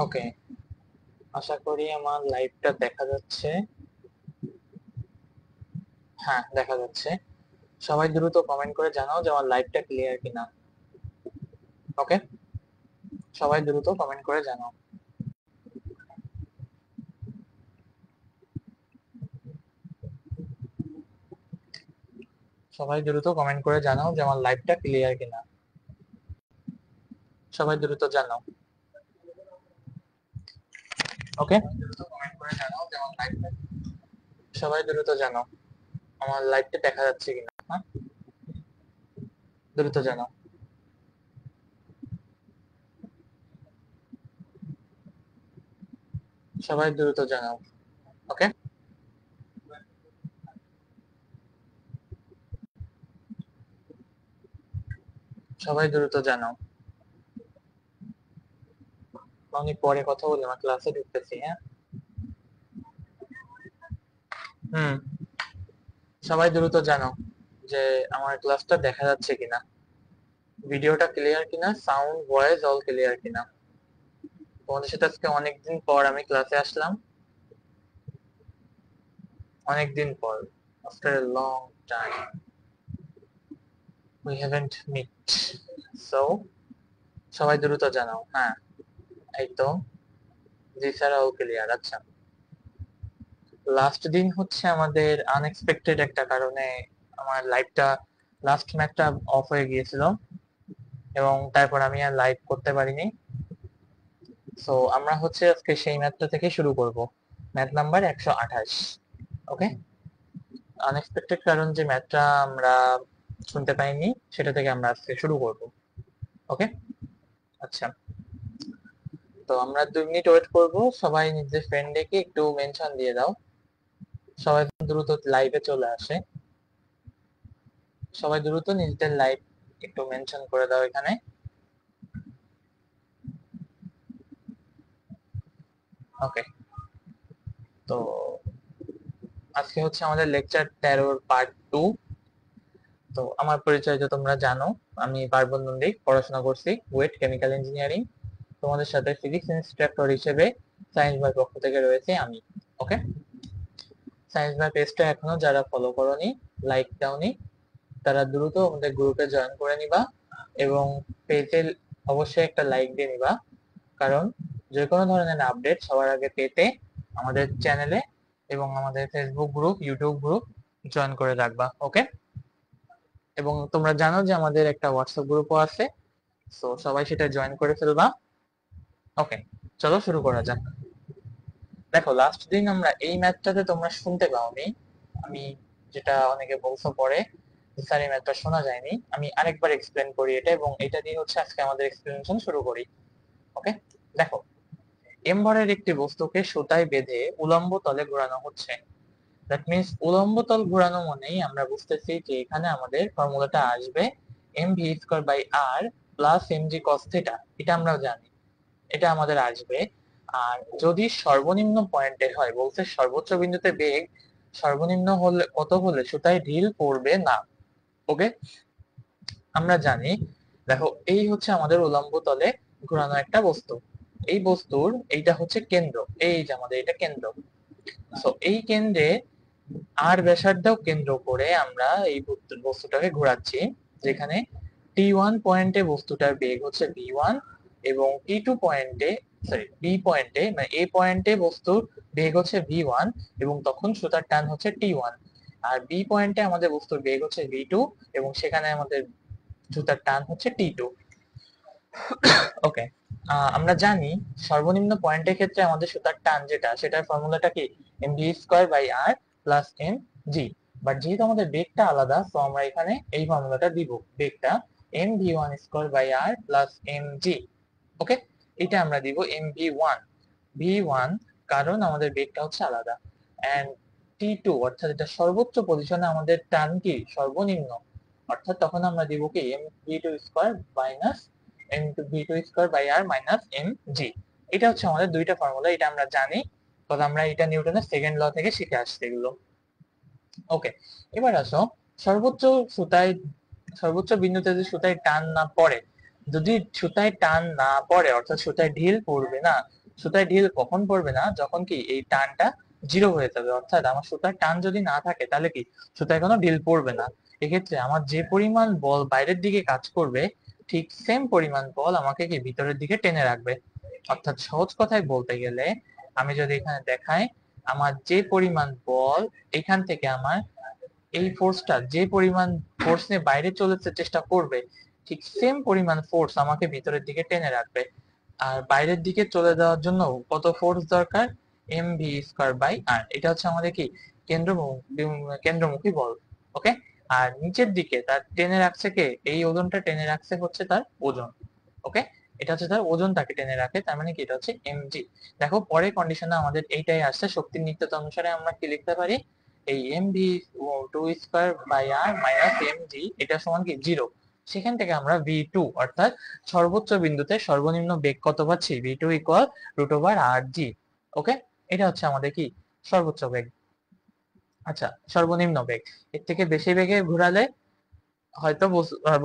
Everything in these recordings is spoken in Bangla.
ওকে, আশা করি আমার লাইভটা দেখা যাচ্ছে। হ্যাঁ, দেখা যাচ্ছে। সবাই দ্রুত কমেন্ট করে জানাও যে আমার লাইভটা ক্লিয়ার কিনা। ওকে, সবাই দ্রুত কমেন্ট করে জানাও। সবাই দ্রুত কমেন্ট করে জানাও যে আমার লাইভটা ক্লিয়ার কিনা। সবাই দ্রুত জানাও। ওকে, কমেন্ট করে জানাও যে আমার লাইভটা, সবাই দ্রুত জানাও আমার লাইভটা দেখা যাচ্ছে কিনা। হ্যাঁ, দ্রুত জানাও। সবাই দ্রুত জানাও। ওকে, সবাই দ্রুত জানাও। আমি পরে কথা বলি, আমার ক্লাসে ঢুকতেছি। হ্যাঁ, হুম, সবাই দ্রুত জানাও যে আমার ক্লাসটা দেখা যাচ্ছে কিনা, ভিডিওটা ক্লিয়ার কিনা, সাউন্ড ভয়েস অল ক্লিয়ার কিনা। তোমাদের সাথে আজকে অনেকদিন পর আমি ক্লাসে আসলাম, অনেকদিন পর, after a long time we haven't meet. So সবাই দ্রুত জানাও। হ্যাঁ, এই তো, জি স্যার, অল ক্লিয়ার। আচ্ছা, লাস্ট দিন হচ্ছে আমাদের আনএক্সপেক্টেড একটা কারণে আমার লাইভটা, লাস্ট ম্যাচটা অফ হয়ে গিয়েছিল এবং তারপর আমি আর লাইভ করতে পারিনি। সো আমরা হচ্ছে আজকে সেই ম্যাথটা থেকে শুরু করব, ম্যাথ নাম্বার 128। ওকে, আনএক্সপেক্টেড কারণ যে ম্যাথটা আমরা শুনতে পাইনি সেটা থেকে আমরা আজকে শুরু করব। ওকে, আচ্ছা, তো আমরা 2 মিনিট ওয়েট করব। সবাই নিজের ফ্রেন্ডকে একটু মেনশন দিয়ে দাও, সবাই দ্রুত লাইভে চলে আসে। সবাই দ্রুত নিজেদের লাইভ একটু মেনশন করে দাও এখানে। ওকে, তো আজকে হচ্ছে আমাদের লেকচার 13 পার্ট 2। তো আমার পরিচয় তো তোমরা জানো, আমি পার্বণ নন্দী, পড়াশোনা করছি ওয়েট কেমিক্যাল ইঞ্জিনিয়ারিং। তোমাদের সাথে ফিজিক্স ইনস্ট্রাক্টর হিসেবে সায়েন্স বয় পক্ষ থেকে রয়েছে আমি। ওকে, সায়েন্স বয় পেজটা এখনো যারা ফলো করোনি, লাইক দাওনি, তারা দ্রুত আমাদের গ্রুপে জয়েন করে নিবা এবং পেজে অবশ্যই একটা লাইক দিয়ে নিবা, কারণ যে কোনো ধরনের আপডেট সবার আগে পেতে আমাদের চ্যানেলে এবং আমাদের Facebook group, YouTube group join করে রাখবা। ওকে, এবং তোমরা জানো যে আমাদের একটা হোয়াটসঅ্যাপ গ্রুপও আছে, তো সবাই সেটা জয়েন করে ফেলবা। ওকে, চলো শুরু করা যাক। দেখো, লাস্ট দিন আমরা এই ম্যাথটাতে তোমরা শুনতে পাওনি, আমি যেটা অনেকে বলছো পরে স্যার এই ম্যাথটা শোনা যায়নি, আমি আরেকবার এক্সপ্লেন করি এটা, এবং এটা দিয়ে হচ্ছে আজকে আমাদের এক্সপ্লেনেশন শুরু করি। ওকে, দেখো, এমভরের একটি বস্তুকে সুতায় বেঁধে উলম্ব তলে ঘোরানো হচ্ছে। দ্যাট মিন্স উলম্ব তল ঘোরানো মানেই আমরা বুঝতেছি যে এখানে আমাদের ফর্মুলাটা আসবে M V square by R plus M G cos theta, এটা আমরা জানি, এটা আমাদের আসবে। আর যদি সর্বনিম্ন পয়েন্টে হয়, বলছে সর্বোচ্চ বিন্দুতে বেগ সর্বনিম্ন হলে কত হলে সুতায় ঢিল পড়বে না। ওকে, আমরা জানি, দেখো এই হচ্ছে আমাদের উলম্ব তলে ঘোরানো একটা বস্তু, এই বস্তুর এইটা হচ্ছে কেন্দ্র, এই যে আমাদের এটা কেন্দ্র। সো এই কেন্দ্রে আর ব্যাসার্ধও কেন্দ্র করে আমরা এই বস্তুটাকে ঘোরাচ্ছি, যেখানে টি1 পয়েন্টে বস্তুটার বেগ হচ্ছে v1 এবং টি2 পয়েন্টে, সরি বি পয়েন্টে, মানে এ পয়েন্টে বস্তুর বেগ হচ্ছে v1 এবং তখন সুতার টান হচ্ছে টি1। আর বি পয়েন্টে আমাদের বস্তুর বেগ হচ্ছে v2 এবং সেখানে আমাদের সুতার টান হচ্ছে টি2। ওকে, আমরা জানি সর্বনিম্ন পয়েন্টের ক্ষেত্রে আমাদের সুতার টান যেটা, সেটার ফর্মুলাটা কি M V square by R plus M G. But যেহেতু আমাদের বেগটা আলাদা, তো আমরা এখানে এই ফর্মুলাটা দিব, বেগটা M V one square by R plus M G. Okay, এটা আমরা দিব এম ভি ওয়ান, কারণ আমাদের বেগটা হচ্ছে আলাদা। এন্ড টি2 অর্থাৎ এটা সর্বোচ্চ পজিশনে আমাদের টান কি সর্বনিম্ন, অর্থাৎ তখন আমরা দিব কি M V two square minus M V two square by R minus M G. এটা হচ্ছে আমাদের দুইটা ফর্মুলা, এটা আমরা জানি, কারণ আমরা এটা নিউটনের সেকেন্ড ল থেকে শিখে আসছি এগুলো। ওকে, এবার আসো, সর্বোচ্চ সুতায়, সর্বোচ্চ বিন্দুতে যদি সুতায় টান না পড়ে, যদি সুতায় টান না পড়ে অর্থাৎ সুতায় ঢিল পড়বে না, সুতায় ঢিল কখন পড়বে না, যখন কি এই টানটা জিরো হয়ে যাবে, অর্থাৎ আমার সুতার টান যদি না থাকে তাহলে কি সুতায় কোনো ঢিল পড়বে না। এক্ষেত্রে আমার যে পরিমাণ বল বাইরের দিকে কাজ করবে, ঠিক সেম পরিমাণ বল আমাকে কি ভিতরের দিকে টেনে রাখবে। অর্থাৎ সহজ কথায় বলতে গেলে, আমি যদি এখানে দেখাই, আমার যে পরিমাণ বল এখান থেকে আমার এই ফোর্সটা যে পরিমাণ ফোর্স নিয়ে বাইরে চলে যেতে চেষ্টা করবে, ঠিক সেম পরিমাণ ফোর্স আমাকে ভিতরের দিকে টেনে রাখবে। আর বাইরের দিকে চলে যাওয়ার জন্য কত ফোর্স দরকার? এম ভি স্কয়ার বাই আর। এটা হচ্ছে আমাদের কি কেন্দ্রমুখী বল। ওকে। আর নিচের দিকে তার টেনে রাখছে কে? এই ওজনটা টেনে রাখছে হচ্ছে তার ওজন। ওকে। এটা হচ্ছে তার ওজন তাকে টেনে রাখে, তার মানে কি এটা হচ্ছে এমজি। দেখো পরের কন্ডিশনে আমাদের এইটাই আসছে, শক্তির নিত্যতা অনুসারে আমরা কি লিখতে পারি? এই M V two square by R minus M G, এটা সমান কি জিরো। সেখান থেকে আমরা ভি টু অর্থাৎ সর্বোচ্চ বিন্দুতে সর্বনিম্ন বেগ কত পাচ্ছি? V two equal root over R G. Okay. এটা হচ্ছে আমাদের কি সর্বোচ্চ বেগ। আচ্ছা, সর্বনিম্ন বেগ। এর থেকে বেশি বেগে ঘোরালে হয়তো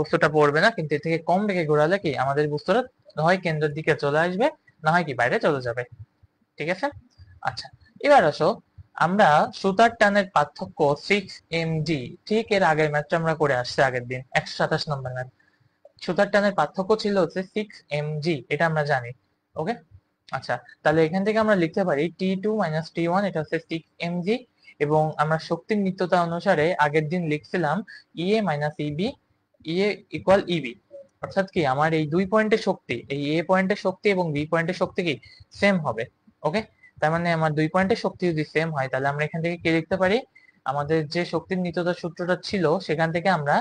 বস্তুটা পড়বে না, কিন্তু এর থেকে কম বেগে ঘোরালে কি আমাদের বস্তুটা হয় কেন্দ্রের দিকে চলে আসবে, না হয় কি বাইরে চলে যাবে। ঠিক আছে। আচ্ছা, এবার আসো, আমরা সুতার টানের পার্থক্য 6 mg, ঠিক এর আগের ম্যাথটা আমরা করে আসছি আগের দিন, 127 নম্বর ম্যাথ। সুতার টানের পার্থক্য ছিল হচ্ছে 6 mg, এটা আমরা জানি। ওকে। আচ্ছা, তাহলে এখান থেকে আমরা লিখতে পারি T2 মাইনাস T1, এটা হচ্ছে 6 mg। এবং আমরা শক্তির নিত্যতা অনুসারে আগের দিন লিখছিলাম ইএ মাইনাস ইবি, ইএ ইকুয়াল ইবি। অর্থাৎ কি আমার এই দুই পয়েন্টের শক্তি, এই এ পয়েন্টের শক্তি এবং বি পয়েন্টের শক্তি কি সেম হবে। ওকে। তার মানে আমার দুই পয়েন্টের শক্তি যদি সেম হয়, তাহলে আমরা এখান থেকে কি লিখতে পারি? আমাদের যে শক্তির নিত্যতার সূত্রটা ছিল সেখান থেকে আমরা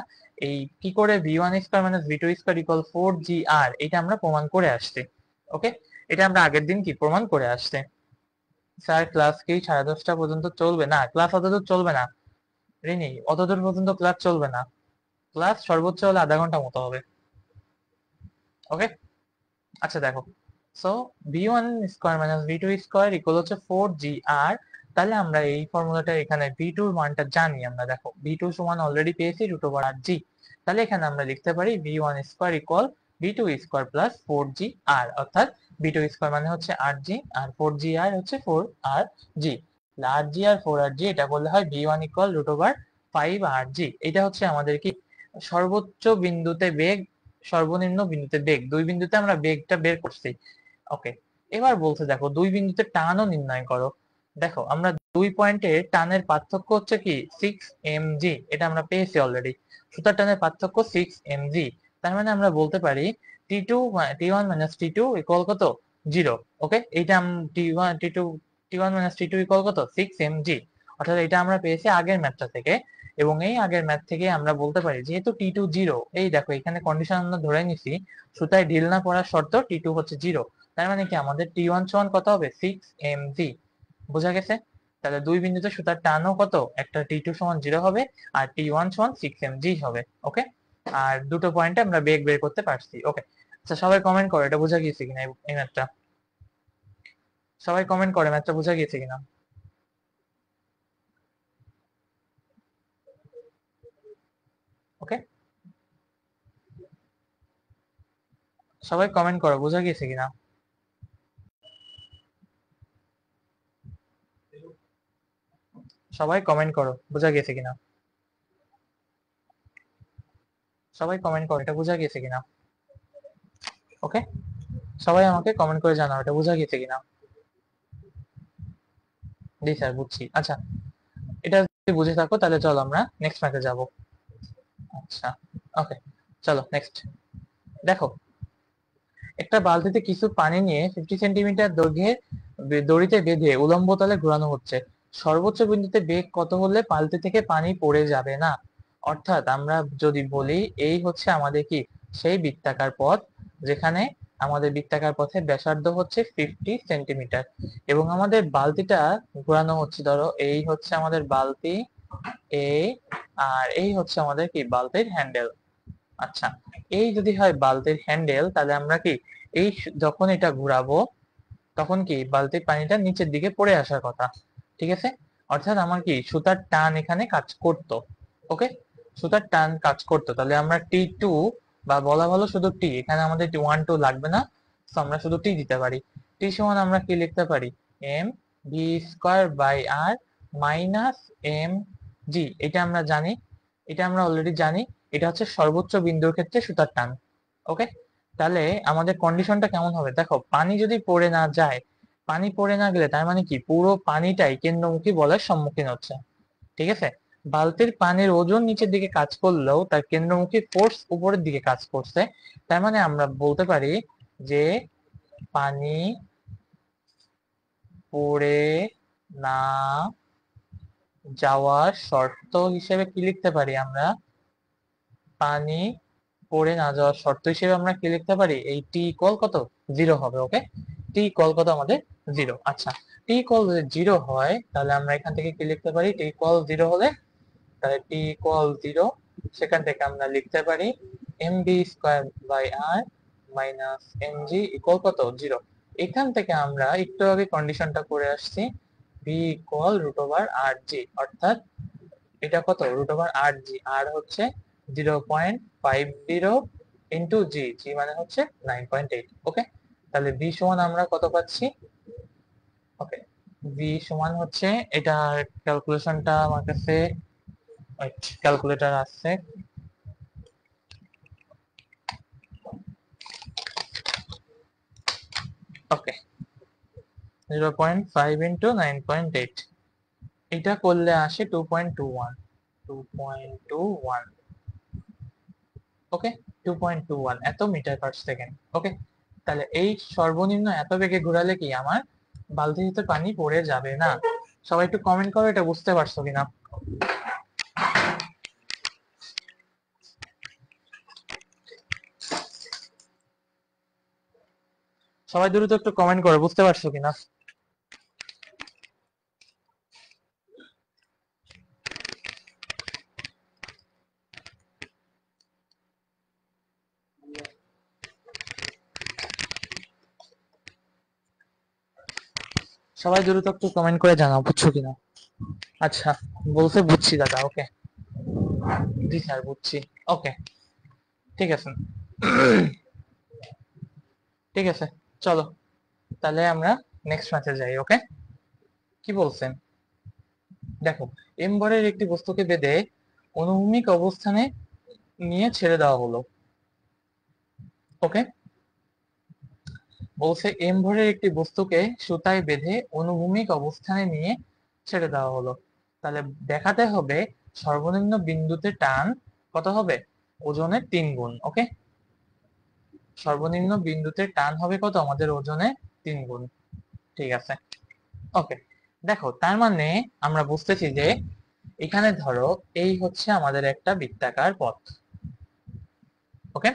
এই কি করে V1 square minus ভি2 square equal 4gr, এটা আমরা প্রমাণ করে আসছি। ওকে। এটা আমরা আগের দিন কি প্রমাণ করে আসছি। স্যার ক্লাস কি 10:30 পর্যন্ত চলবে? না, ক্লাস অতদূর চলবে না রিনি, অতদূর পর্যন্ত ক্লাস চলবে না। ক্লাস সর্বোচ্চ হলে আধা ঘন্টা মতো হবে। ওকে। আচ্ছা দেখো, so V1 square minus ভি2 square equal হচ্ছে 4gr। তাহলে আমরা এই ফর্মুলাটা এখানে ভি2 এর মানটা জানি আমরা। দেখো ভি2 সমান অলরেডি পেয়েছি রুট ওভার আর জি। তাহলে এখানে আমরা লিখতে পারি V1 square equal ভি2 square plus 4gr, অর্থাৎ ভি2 স্কয়ার মানে হচ্ছে আর জি, আর 4gr হচ্ছে 4rg। আর জি আর 4rg এটা করলে হয় V1 equal root over 5rg। এটা হচ্ছে আমাদের কি সর্বোচ্চ বিন্দুতে বেগ, সর্বনিম্ন বিন্দুতে বেগ, দুই বিন্দুতে আমরা বেগটা বের করছি। ওকে। এবার বলছে দেখো দুই বিন্দুতে টানও নির্ণয় করো। দেখো আমরা দুই পয়েন্টের টানের পার্থক্য হচ্ছে কি 6 mg, এটা আমরা পেয়েছি অলরেডি। সুতার টানের পার্থক্য 6 mg। তার মানে আমরা বলতে পারি T1 মাইনাস T2 ইকুয়াল কত? জিরো। ওকে। এইটা T1 মাইনাস T2 ইকুয়াল কত? 6 mg। অর্থাৎ এটা আমরা পেয়েছি আগের ম্যাথটা থেকে। এবং এই আগের ম্যাথ থেকে আমরা বলতে পারি যেহেতু T2 জিরো, এই দেখো এখানে কন্ডিশন আমরা ধরে নিছি সুতায় ঢিল না পড়ার শর্ত T2 হচ্ছে জিরো। তার মানে কি আমাদের T1 সমান কত হবে? 6 mg। বোঝা গেছে? তাহলে দুই বিন্দুতে সুতার টানও কত? একটা T2 সমান জিরো হবে, আর T1 সমান 6 mg হবে। ওকে। আর দুটো পয়েন্টে আমরা বেগ বের করতে পারছি। ওকে। আচ্ছা, সবাই কমেন্ট করো এটা বোঝা গিয়েছে কিনা এই ম্যাথটা। সবাই কমেন্ট করে ম্যাথটা বোঝা গিয়েছে কিনা। ওকে। সবাই কমেন্ট করো বোঝা গিয়েছে কিনা। সবাই কমেন্ট করো বোঝা গেছে কিনা। সবাই কমেন্ট করো এটা বোঝা গেছে কিনা। ওকে। সবাই আমাকে কমেন্ট করে জানাও এটা বোঝা গেছে কিনা। জি স্যার বুঝছি। আচ্ছা, এটা যদি বুঝে থাকো তাহলে চলো আমরা নেক্সট ম্যাথে যাব। আচ্ছা। ওকে। চলো নেক্সট। দেখো একটা বালতিতে কিছু পানি নিয়ে 50 সেন্টিমিটার দৈর্ঘ্যের দড়িতে বেঁধে উলম্ব তলে ঘোরানো হচ্ছে। সর্বোচ্চ বিন্দুতে বেগ কত হলে বালতি থেকে পানি পড়ে যাবে না? অর্থাৎ আমরা যদি বলি এই হচ্ছে আমাদের কি সেই বৃত্তাকার পথ, যেখানে আমাদের বৃত্তাকার পথে ব্যাসার্ধ হচ্ছে 50 সেন্টিমিটার, এবং আমাদের বালতিটা ঘোরানো হচ্ছে, ধরো এই হচ্ছে আমাদের বালতি এ, আর এই হচ্ছে আমাদের কি বালতির হ্যান্ডেল। আচ্ছা, এই যদি হয় বালতির হ্যান্ডেল, তাহলে আমরা কি এই যখন এটা ঘুরাবো তখন কি বালতির পানিটা নিচের দিকে পড়ে আসার কথা। ঠিক আছে। অর্থাৎ আমার কি সুতার টান এখানে কাজ করতো। ওকে। সুতার টান কাজ করতো, তাহলে আমরা T2, বা বলা ভালো শুধু টি, এখানে আমাদের T1 2 লাগবে না, তো আমরা শুধু টি দিতে পারি। টি সমান আমরা কি লিখতে পারি, M V square by R minus M G. এটা আমরা জানি, এটা আমরা অলরেডি জানি, এটা হচ্ছে সর্বোচ্চ বিন্দুর ক্ষেত্রে সুতার টান। ওকে, তাহলে আমাদের কন্ডিশনটা কেমন হবে দেখো, পানি যদি পড়ে না যায়, পানি পড়ে না গেলে তার মানে কি পুরো পানিটাই কেন্দ্রমুখী বলের সম্মুখীন হচ্ছে। ঠিক আছে, বালতির পানির ওজন নিচের দিকে কাজ করলেও তার কেন্দ্রমুখী ফোর্স উপরের দিকে কাজ করছে। তার মানে আমরা বলতে পারি যে পানি পড়ে না যাওয়ার শর্ত হিসেবে কি লিখতে পারি আমরা, পানি পড়ে না যাওয়ার শর্ত হিসেবে আমরা কি লিখতে পারি, এই টি ইকুয়াল কত, 0 হবে। ওকে, টি ইকুয়াল কত আমাদের 0। আচ্ছা, টি ইকুয়াল যদি 0 হয় তাহলে আমরা এখান থেকে কি লিখতে পারি, টি ইকুয়াল 0 হলে তাহলে টি ইকুয়াল 0, সেখান থেকে আমরা লিখতে পারি M B square by R minus M G equal কত, 0। এখান থেকে আমরা একটু আগে কন্ডিশনটা করে আসছি, V equal root over R জি, অর্থাৎ এটা কত, রুট ওভার আর জি, আর হচ্ছে 0.50 ইন্টু জি, জি মানে হচ্ছে 9.8। ওকে, তাহলে ভি সমান আমরা কত পাচ্ছি, ওকে, ভি সমান হচ্ছে, এটা ক্যালকুলেশনটা আমার কাছে ক্যালকুলেটর আছে, ওকে, 0.5 ইন্টু 9.8, এটা করলে আসে 2.21, 2.21, ওকে, 2.21 এত মিটার পার সেকেন্ড। ওকে, তাহলে এই সর্বনিম্ন এত বেগে ঘোরালে কি আমার বালতিতে পানি পড়ে যাবে না? সবাই একটু কমেন্ট করো এটা বুঝতে পারছো কিনা। সবাই দ্রুত একটু কমেন্ট করো বুঝতে পারছো কিনা। সবাই দ্রুত একটু কমেন্ট করে জানাও বুঝছো কিনা। আচ্ছা, বলছে বুঝছি দাদা। ওকে, জি স্যার বুঝছি। ওকে, ঠিক আছে, ঠিক আছে, চলো তাহলে আমরা নেক্সট ম্যাচে যাই। ওকে, কি বলছেন দেখো, এম ভরের একটি বস্তুকে বেঁধে অনুভূমিক অবস্থানে নিয়ে ছেড়ে দেওয়া হলো। ওকে, বলছে এম ভরের একটি বস্তুকে সুতায় বেঁধে অনুভূমিক অবস্থানে নিয়ে ছেড়ে দেওয়া হলো। তাহলে দেখাতে হবে সর্বনিম্ন বিন্দুতে টান কত হবে, ওজনের 3 গুণ। ওকে, সর্বনিম্ন বিন্দুতে টান হবে কত, আমাদের ওজনের 3 গুণ। ঠিক আছে, ওকে, দেখো তার মানে আমরা বুঝতেছি যে এখানে ধরো এই হচ্ছে আমাদের একটা বৃত্তাকার পথ। ওকে,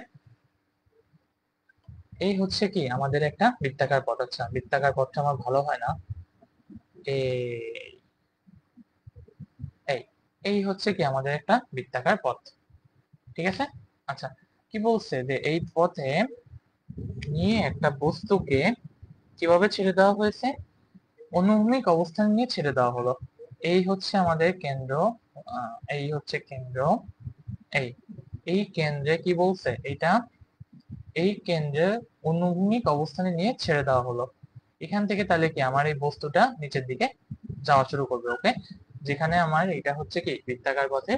এই হচ্ছে কি আমাদের একটা বৃত্তাকার পথ। আচ্ছা, বৃত্তাকার পথটা আমার ভালো হয় না, এই এই এই হচ্ছে কি আমাদের একটা বৃত্তাকার পথ। ঠিক আছে, আচ্ছা, কি বলছে যে এই পথে নিয়ে একটা বস্তুকে কিভাবে ছেড়ে দেওয়া হয়েছে, অনুভূমিক অবস্থান নিয়ে ছেড়ে দেওয়া হলো। এই হচ্ছে আমাদের কেন্দ্র, এই হচ্ছে কেন্দ্র, এই এই কেন্দ্রে কি বলছে, এটা এই কেন্দ্রে অনুভূমিক অবস্থানে নিয়ে ছেড়ে দেওয়া হলো। এখান থেকে তাহলে কি আমার এই বস্তুটা নিচের দিকে যাওয়া শুরু করবে। ওকে, যেখানে আমার এটা হচ্ছে কি বৃত্তাকার পথে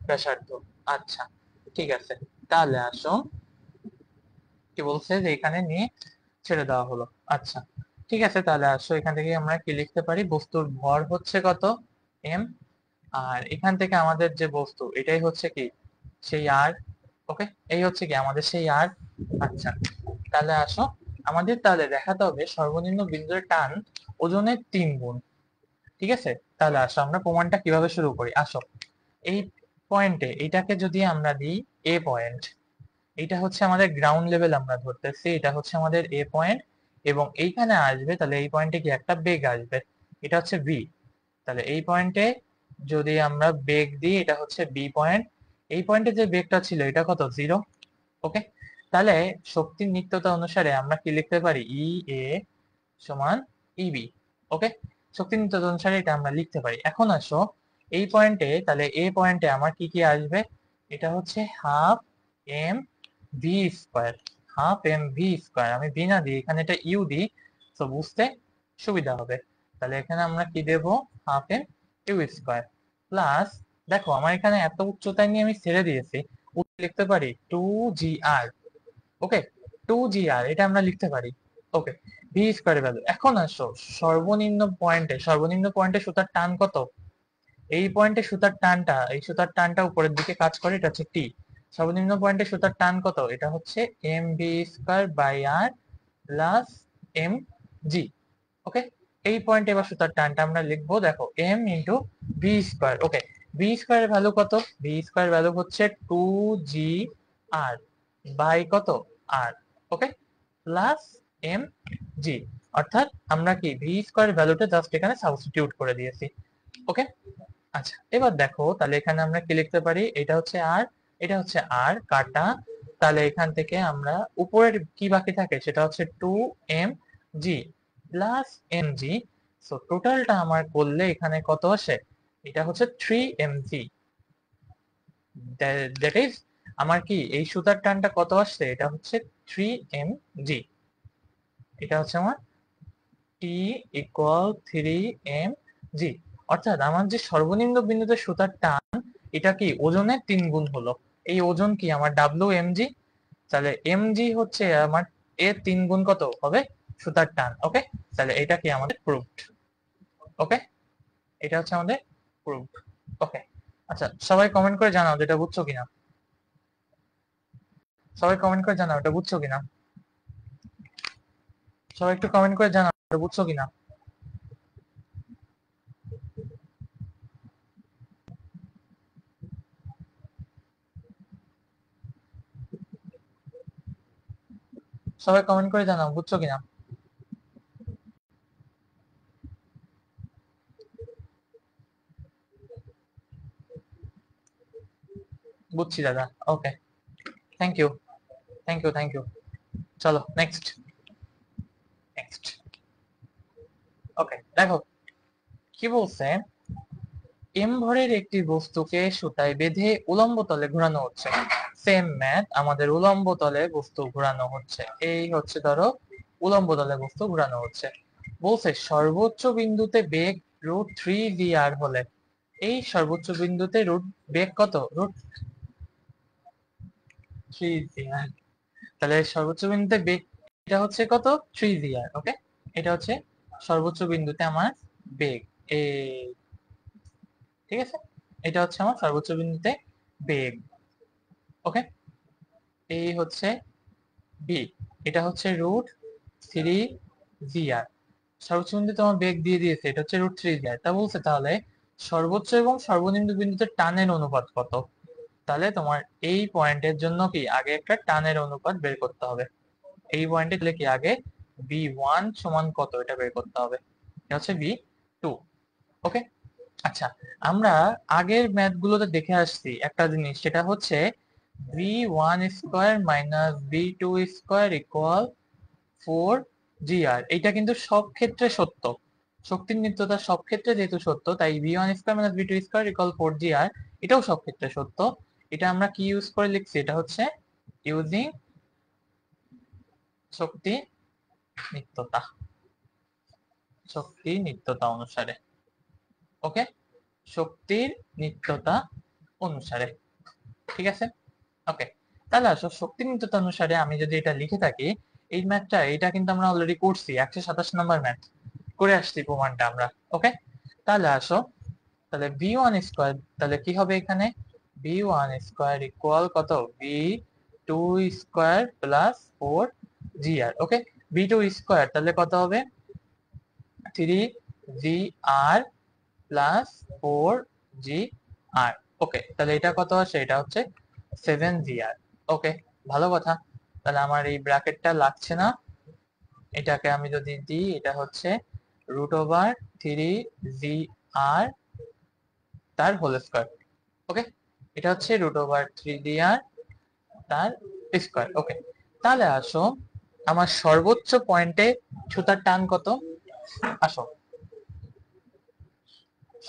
ব্যাসার্ধ। আচ্ছা, ঠিক আছে, তাহলে আসো কি বলছে যে এখানে নিয়ে ছেড়ে দেওয়া হলো। আচ্ছা, ঠিক আছে, তাহলে আসো এখান থেকে আমরা কি লিখতে পারি, বস্তুর ভর হচ্ছে কত, এম, আর এখান থেকে আমাদের যে বস্তু এটাই হচ্ছে কি সেই আর। ওকে, এই হচ্ছে কি আমাদের সেই আর। আচ্ছা, তাহলে আসো আমাদের তাহলে দেখাতে হবে সর্বনিম্ন বিন্দুর টান ওজনের 3 গুণ। ঠিক আছে, তাহলে আসো আমরা প্রমাণটা কিভাবে শুরু করি। আসো, এই পয়েন্টে এটাকে যদি আমরা দিই এ পয়েন্ট, এটা হচ্ছে আমাদের গ্রাউন্ড লেভেল আমরা ধরতেছি, এটা হচ্ছে আমাদের এ পয়েন্ট, এবং এইখানে আসবে তাহলে এই পয়েন্টে কি একটা বেগ আসবে, এটা হচ্ছে বি। তাহলে এই পয়েন্টে যদি আমরা বেগ দিই এটা হচ্ছে বি পয়েন্ট, এই পয়েন্টে যে বেগটা ছিল এটা কত, 0। ওকে, তাহলে শক্তির নিত্যতা অনুসারে আমরা কি লিখতে পারি, ই এ সমান ইবি। ওকে, শক্তির নিত্যতা অনুসারে এটা আমরা লিখতে পারি। এখন আসো এই পয়েন্টে, তাহলে এ পয়েন্টে আমার কি কি আসবে, এটা হচ্ছে half M V square, half M V square, আমি ভি না দিই এখানে এটা ইউ দিই, তো বুঝতে সুবিধা হবে। তাহলে এখানে আমরা কি দেব, half M Q square plus, দেখো আমার এখানে এত উচ্চতায় নিয়ে আমি ছেড়ে দিয়েছি, লিখতে পারি 2gr। ওকে, 2gr এটা আমরা লিখতে পারি। ওকে, ভি স্কোয়ারের ভ্যালু। এখন আসো সর্বনিম্ন পয়েন্টে সুতার টান কত? এই পয়েন্টে সুতার টানটা, এই সুতার টানটা উপরের দিকে কাজ করে, এটা হচ্ছে টি। সর্বনিম্ন পয়েন্টে সুতার টান কত? এটা হচ্ছে M V square by R plus M G. Okay, এই পয়েন্টে এবার সুতার টানটা আমরা লিখবো, দেখো M into V square. Okay, V স্কোয়ারের ভ্যালু কত? ভি স্কোয়ার ভ্যালু হচ্ছে 2gr বাই কত? আর। ওকে, প্লাস এম জি, অর্থাৎ আমরা কি ভি স্কোয়ার ভ্যালুটা জাস্ট এখানে সাবস্টিটিউট করে দিয়েছি। ওকে, আচ্ছা এবার দেখো তাহলে এখানে আমরা কি লিখতে পারি, এটা হচ্ছে আর, এটা হচ্ছে আর কাটা, তাহলে এখান থেকে আমরা উপরের কি বাকি থাকে সেটা হচ্ছে 2mg প্লাস mg। সো টোটালটা আমার করলে এখানে কত আসে, এটা হচ্ছে 3mg। দ্যাট ইজ আমার কি এই সুতার টানটা কত আসছে, এটা হচ্ছে 3mg। এটা হচ্ছে আমার টি ইকুয়াল 3mg। অর্থাৎ আমার যে সর্বনিম্ন বিন্দুতে সুতার টান, এটা কি ওজনের 3 গুণ হলো। এই ওজন কি আমার WMG, তাহলে mg হচ্ছে আমার এর 3 গুণ কত হবে সুতার টান। ওকে, তাহলে এটা কি আমাদের প্রুফড। ওকে, এটা হচ্ছে আমাদের প্রুফড। ওকে, আচ্ছা সবাই কমেন্ট করে জানাও যেটা বুঝছো কিনা, সবাই কমেন্ট করে জানাও এটা বুঝছো কিনা, সবাই একটু কমেন্ট করে জানাও এটা বুঝছো কিনা। সবাই কমেন্ট করে জানাও বুঝছো কিনা। বুঝছি দাদা। Okay, thank you, thank you, thank you. চলো নেক্সট, নেক্সট। ওকে, দেখো কি বলছে, এম ভরের একটি বস্তুকে সুতায় বেঁধে উলম্ব তলে ঘোরানো হচ্ছে। সেম ম্যাথ, আমাদের উলম্ব তলে বস্তু ঘোরানো হচ্ছে, এই হচ্ছে ধরো উলম্ব তলে বস্তু ঘোরানো হচ্ছে। বলছে সর্বোচ্চ বিন্দুতে বেগ √3 v r হলে, এই সর্বোচ্চ বিন্দুতে বেগ কত? √3 v r। তাহলে সর্বোচ্চ বিন্দুতে বেগ এটা হচ্ছে কত? 3 v r। ওকে, এটা হচ্ছে সর্বোচ্চ বিন্দুতে আমার বেগ, এই ঠিক আছে, এটা হচ্ছে আমার সর্বোচ্চ বিন্দুতে বেগ। ওকে, এই হচ্ছে বি, এটা হচ্ছে √3 v r। সর্বোচ্চ বিন্দুতে আমার বেগ দিয়ে দিয়েছে, এটা হচ্ছে √3 v r। তা বলছে তাহলে সর্বোচ্চ এবং সর্বনিম্ন বিন্দুতে টানের অনুপাত কত? তাহলে তোমার এই পয়েন্টের জন্য কি আগে একটা টানের অনুপাত বের করতে হবে। এই পয়েন্টে গেলে কি আগে v1 সমান কত এটা বের করতে হবে, এটা হচ্ছে v2। ওকে, আচ্ছা আমরা আগের ম্যাথ গুলোতে দেখে আসছি একটা জিনিস, সেটা হচ্ছে v1 square minus v2 square equal 4gr। এটা কিন্তু সব ক্ষেত্রে সত্য, শক্তির নিত্যতা সব ক্ষেত্রে যেহেতু সত্য, তাই v1 square minus v2 square equal 4gr এটাও সব ক্ষেত্রে সত্য। এটা আমরা কি ইউজ করে লিখছি, এটা হচ্ছে ইউজিং শক্তি নিত্যতা, শক্তির নিত্যতা অনুসারে। ওকে, শক্তির নিত্যতা অনুসারে, ঠিক আছে। ওকে, তাহলে আসো শক্তির নিত্যতা অনুসারে আমি যদি এটা লিখে থাকি, এই ম্যাথটা এটা কিন্তু আমরা অলরেডি করছি, 127 নম্বর ম্যাথ করে আসছি প্রমাণটা আমরা। ওকে, তাহলে আসো, তাহলে v1 স্কোয়ার তাহলে কি হবে এখানে, v1 স্কোয়ার ইকুয়াল কত, v2 স্কোয়ার প্লাস 4gr। ওকে, v2 স্কোয়ার তাহলে কত হবে, 3gr প্লাস 4gr। ওকে, তাহলে এটা কত আসে, এটা হচ্ছে 7gr। ওকে, ভালো কথা। তাহলে আমার এই ব্র্যাকেটটা লাগছে না, এটাকে আমি যদি দিই, এটা হচ্ছে √3 gr তার হোল স্কোয়ার। ওকে, এটা হচ্ছে √3 dr তার স্কোয়ার। ওকে, তাহলে আসো আমার সর্বোচ্চ পয়েন্টে সুতার টান কত, আসো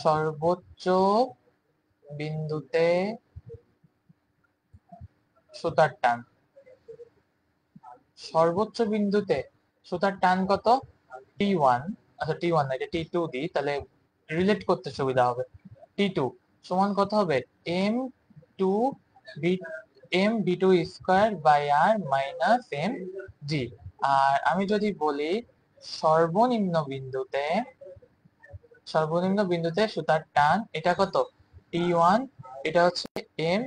সর্বোচ্চ বিন্দুতে সুতার টান, সর্বোচ্চ বিন্দুতে সুতার টান কত, T1, আচ্ছা T1 না, এটা T2 দিই, তাহলে রিলেট করতে সুবিধা হবে। T2 সমান কত হবে? m two B m b2 square by r minus m g। আর আমি যদি বলি সর্বনিম্ন বিন্দুতে, সুতার টান, এটা কত? T1, এটা হচ্ছে m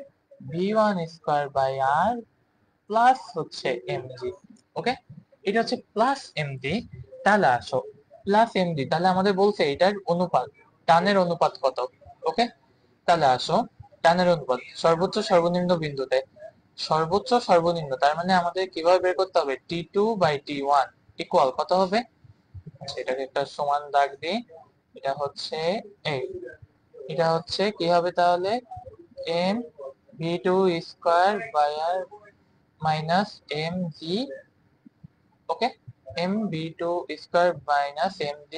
v1 square by r plus হচ্ছে mg। ওকে, এটা হচ্ছে প্লাস mg। তাহলে আসো প্লাস mg, তাহলে আমাদের বলছে এটার অনুপাত, টানের অনুপাত কত। ওকে, তাহলে আসো টানের অনুপাত সর্বোচ্চ সর্বনিম্ন বিন্দুতে, সর্বোচ্চ সর্বনিম্ন, তার মানে আমাদের কিভাবে বের করতে হবে? T2 বাই T1 ইকুয়াল কত হবে? আচ্ছা, এটাকে একটা সমান দাগ দিই। এটা হচ্ছে এই, এটা হচ্ছে কি হবে তাহলে? m v2 square by r minus mg। Okay, m v2 square minus mg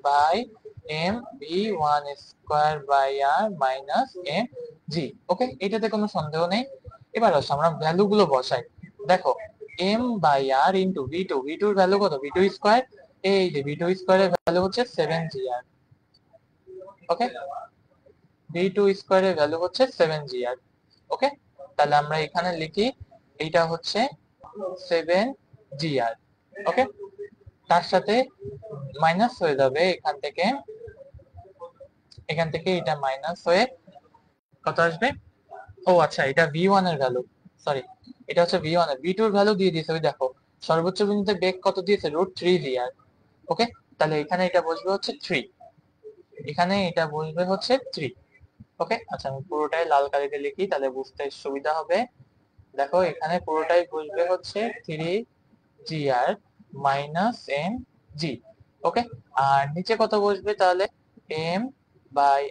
by m v1 square by r minus mg। Okay, এটাতে কোনো সন্দেহ নেই। এবার আসো আমরা ভ্যালু গুলো বসাই। দেখো m by r into v2, v2 এর ভ্যালু কত? v2 স্কয়ার, এই যে v2 স্কয়ারের ভ্যালু হচ্ছে 7gr। ওকে, v2 স্কয়ারের ভ্যালু হচ্ছে 7gr। ওকে, তাহলে আমরা এখানে লিখি এইটা হচ্ছে 7gr। ওকে, তার সাথে মাইনাস হয়ে যাবে এখান থেকে এটা মাইনাস হয়ে কত আসবে? ও আচ্ছা, এটা v1 এর ভ্যালু, সরি, এটা হচ্ছে v1 এর, v2 এর ভ্যালু দিয়ে দিয়েছে। ওই দেখো সর্বোচ্চ বিন্দুতে বেগ কত দিয়েছে? √3gr। ওকে, তাহলে এখানে এটা বসবে হচ্ছে 3, এখানে এটা বসবে হচ্ছে 3। ওকে, আচ্ছা আমি পুরোটাই লাল কালিতে লিখি তাহলে বুঝতে সুবিধা হবে। দেখো এখানে পুরোটাই বসবে হচ্ছে 3gr মাইনাস mg। ওকে, আর নিচে কত বসবে তাহলে? m বাই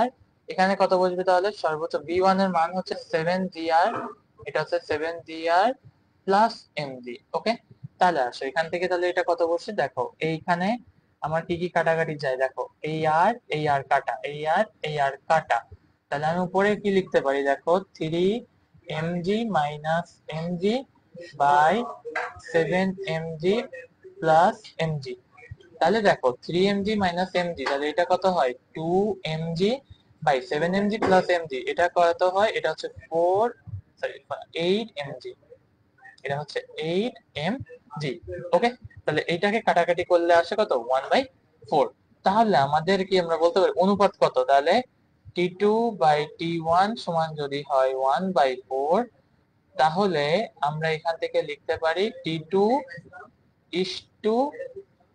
r, এখানে কত বসবে তাহলে? সর্বোচ্চ v1 এর মান হচ্ছে 7gr, এটা হচ্ছে 7gr প্লাস mg। ওকে, তাহলে আসো এখান থেকে তাহলে এটা কত বসছে দেখো, এইখানে আমার কি কি কাটাকাটি যায় দেখো, এই আর কাটা, এই আর কাটা, তাহলে আমি উপরে কি লিখতে পারি দেখো, 3mg minus mg by 7mg plus mg। তাহলে দেখো 3mg মাইনাস mg, তাহলে এটা কত হয়? 2mg by 7mg plus mg, এটা কত হয়? এটা হচ্ছে 4, সরি 8mg, এটা হচ্ছে 8mg। ওকে, তাহলে এইটাকে কাটাকাটি করলে আসে কত? 1/4। তাহলে আমাদের কি আমরা বলতে পারি অনুপাত কত? তাহলে T2 বাই T1 সমান যদি হয় 1/4, তাহলে আমরা এখান থেকে লিখতে পারি T2 ইস টু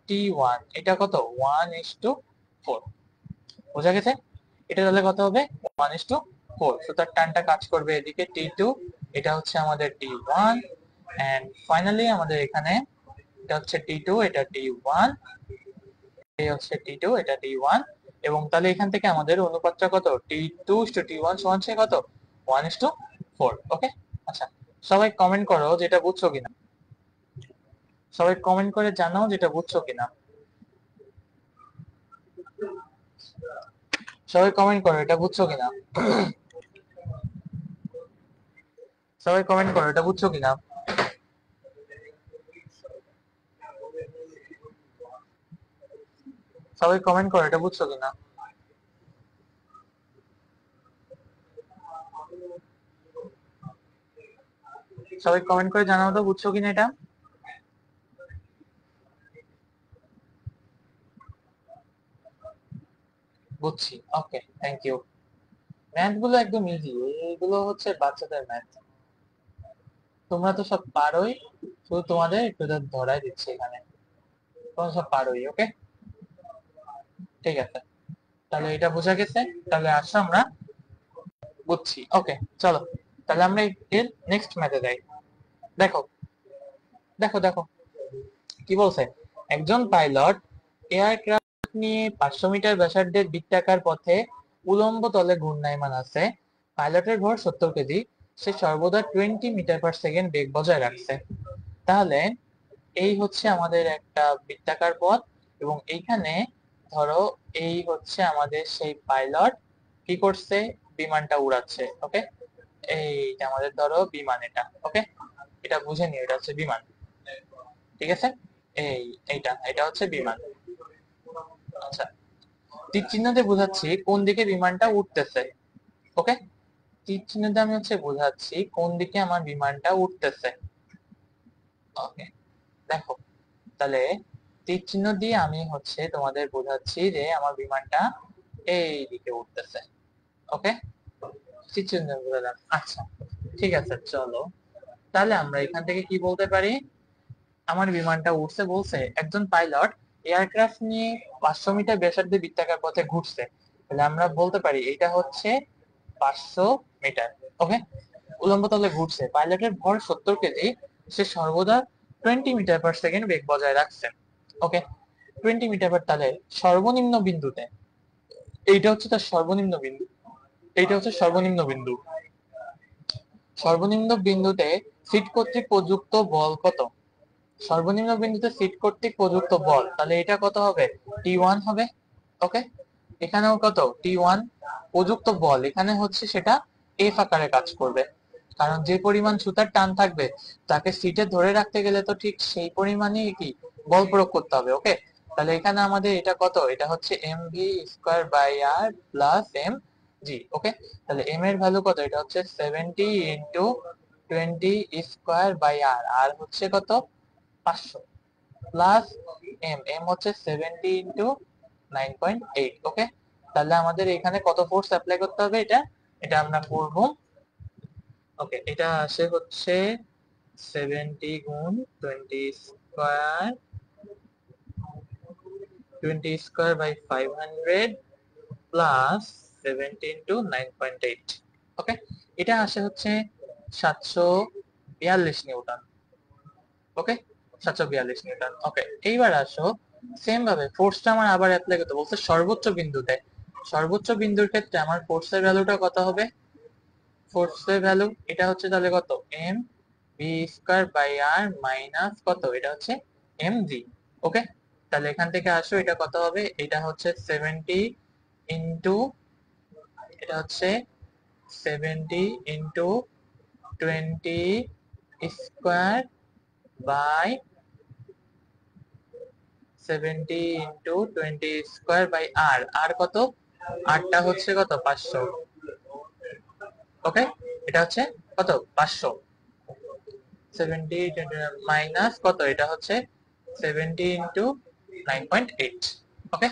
T1, এটা কত? 1:4। বোঝা গেছে? এটা তাহলে কত হবে? 1:4। সুতরাং টানটা কাজ করবে এদিকে T2, এটা হচ্ছে আমাদের T1, এন্ড ফাইনালি আমাদের এখানে এটা হচ্ছে T2, এটা T1, এই হচ্ছে T2, এটা T1। এবং তাহলে এখান থেকে আমাদের অনুপাতটা কত? T2:T1 সমান হচ্ছে কত? 1:4। ওকে, আচ্ছা সবাই কমেন্ট করো যেটা বুঝছো কিনা, সবাই কমেন্ট করে জানাও যেটা বুঝছো কিনা, সবাই কমেন্ট করো এটা বুঝছো কিনা, সবাই কমেন্ট করো এটা বুঝছো কিনা। সবাই কমেন্ট করো এটা বুঝছো কিনা। সবাই কমেন্ট করে জানাও তো বুঝছো কিনা এটা। বুঝছি, ওকে, থ্যাংক ইউ। ম্যাথ গুলো একদম ইজি, এইগুলো হচ্ছে বাচ্চাদের ম্যাথ, তোমরা তো সব পারোই, শুধু তোমাদের একটু ধরাই দিচ্ছি এখানে, তোমরা সব পারোই। ওকে, ঠিক আছে, তাহলে এটা বোঝা গেছে। তাহলে আসো আমরা বুঝছি। ওকে, চলো তাহলে আমরা এর নেক্সট ম্যাথে যাই। দেখো দেখো দেখো কি বলছে, একজন পাইলট এয়ারক্রাফট নিয়ে 500 মিটার ব্যাসার্ধের বৃত্তাকার পথে উলম্ব তলে ঘূর্ণায়মান আছে। পাইলটের ভর 70 কেজি, সে সর্বদা 20 মিটার পার সেকেন্ড বেগ বজায় রাখছে। তাহলে এই হচ্ছে আমাদের একটা বৃত্তাকার পথ, এবং এইখানে ধরো এই হচ্ছে আমাদের সেই পাইলট কি করছে, বিমানটা উড়াচ্ছে। ওকে, এইটা আমাদের ধরো বিমান, এটা ওকে, এটা বুঝে নিও, এটা হচ্ছে বিমান। ঠিক আছে, এই এটা হচ্ছে বিমান। আচ্ছা, তীর চিহ্ন দিয়ে বোঝাচ্ছি কোন দিকে বিমানটা উঠতেছে। ওকে, তীর চিহ্ন দিয়ে আমি হচ্ছে বোঝাচ্ছি কোন দিকে আমার বিমানটা উঠতেছে। ওকে, দেখো তাহলে তীর চিহ্ন দিয়ে আমি হচ্ছে তোমাদের বোঝাচ্ছি যে আমার বিমানটা এই দিকে উঠতেছে। ওকে, তীর চিহ্ন দিয়ে বোঝালাম। আচ্ছা ঠিক আছে, চলো তাহলে আমরা এখান থেকে কি বলতে পারি, আমার বিমানটা উঠছে বলছে, একজন পাইলট এয়ারক্রাফট নিয়ে 500 মিটার ব্যাসার্ধে বৃত্তাকার পথে ঘুরছে, তাহলে আমরা বলতে পারি এটা হচ্ছে 500 মিটার। ওকে, উল্লম্ব তলে ঘুরছে, পাইলটের ভর 70 কেজি, সে সর্বদা 20 মিটার/সেকেন্ড বেগ বজায় রাখছে। ওকে, 20 মিটার তাহলে সর্বনিম্ন বিন্দুতে, এইটা হচ্ছে তার সর্বনিম্ন বিন্দু, এইটা হচ্ছে সর্বনিম্ন বিন্দু, সর্বনিম্ন বিন্দুতে সিট কর্তৃক প্রযুক্ত বল কত? সর্বনিম্ন বিন্দুতে সিট কর্তৃক প্রযুক্ত বল, তাহলে এটা কত হবে? T1 হবে। ওকে, এখানেও কত? T1 প্রযুক্ত বল, এখানে হচ্ছে সেটা এফ আকারে কাজ করবে, কারণ যে পরিমাণ সুতার টান থাকবে তাকে সিটে ধরে রাখতে গেলে তো ঠিক সেই পরিমাণই কি বল প্রয়োগ করতে হবে। ওকে, তাহলে এখানে আমাদের এটা কত? এটা হচ্ছে mv² প্লাস এম জি। ওকে, তাহলে এম এর ভ্যালু কত? এটা হচ্ছে 70 ইন্টু 20² আর হচ্ছে কত? 500 প্লাস এম হচ্ছে 70 ইন্টু 9.8। ওকে, তাহলে আমাদের এখানে কত ফোর্স অ্যাপ্লাই করতে হবে? এটা এটা আমরা করব। ওকে, এটা আসে হচ্ছে 70 গুণ 20² প্লাস 70 ইন্টু 9.8। ওকে, এটা আসে হচ্ছে 742 নিউটন। ওকে, 742 নিউটন। ওকে, এইবার আসো সেম ভাবে ফোর্সটা আমার আবার অ্যাপ্লাই করতে বলছে সর্বোচ্চ বিন্দুতে। সর্বোচ্চ বিন্দুর ক্ষেত্রে আমার ফোর্সের ভ্যালুটা কত হবে? ফোর্সের ভ্যালু এটা হচ্ছে তাহলে কত? mv² মাইনাস কত? এটা হচ্ছে mg। ওকে, তাহলে এখান থেকে আসো এটা কত হবে? এটা হচ্ছে 70 ইন্টু, এটা হচ্ছে 70 ইন্টু 20² 70 ইন্টু 20² আর কত? আরটা হচ্ছে কত? 500। ওকে, এটা হচ্ছে কত? 500। 70 মাইনাস কত? এটা হচ্ছে 70 ইন্টু 9.8। ওকে,